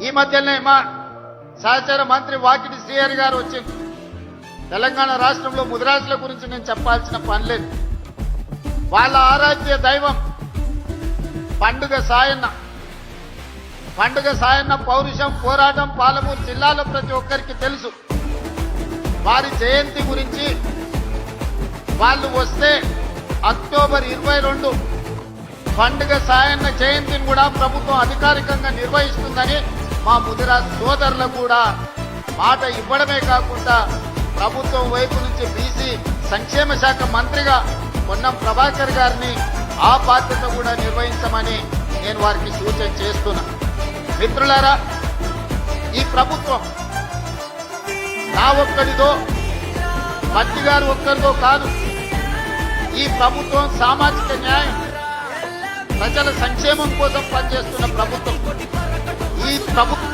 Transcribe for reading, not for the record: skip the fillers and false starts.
ఈ మధ్యనే మా సహచర మంత్రి వాకిటి శ్రీహరి గారు వచ్చింది. తెలంగాణ రాష్ట్రంలో ముదిరాజుల గురించి నేను చెప్పాల్సిన పని లేదు. వాళ్ళ ఆరాధ్య దైవం పండుగ సాయన్న. పండుగ సాయన్న పౌరుషం, పోరాటం పాలమూరు జిల్లాలో ప్రతి ఒక్కరికి తెలుసు. వారి జయంతి గురించి వాళ్ళు వస్తే అక్టోబర్ 22 పండుగ సాయన్న జయంతిని కూడా ప్రభుత్వం అధికారికంగా నిర్వహిస్తుందని మా ముదిరాజ్ సోదరులకు కూడా మాట ఇవ్వడమే కాకుండా ప్రభుత్వం వైపు నుంచి బీసీ సంక్షేమ శాఖ మంత్రిగా పొన్నం ప్రభాకర్ గారిని ఆ బాధ్యత కూడా నిర్వహించమని నేను వారికి సూచన చేస్తున్నా. మిత్రులారా, ఈ ప్రభుత్వం నా ఒక్కడిదో మట్టి గారు ఒక్కరిదో కాదు. ఈ ప్రభుత్వం సామాజిక న్యాయం, ప్రజల సంక్షేమం కోసం పనిచేస్తున్న ప్రభుత్వం. ఈ ప్రభుత్వం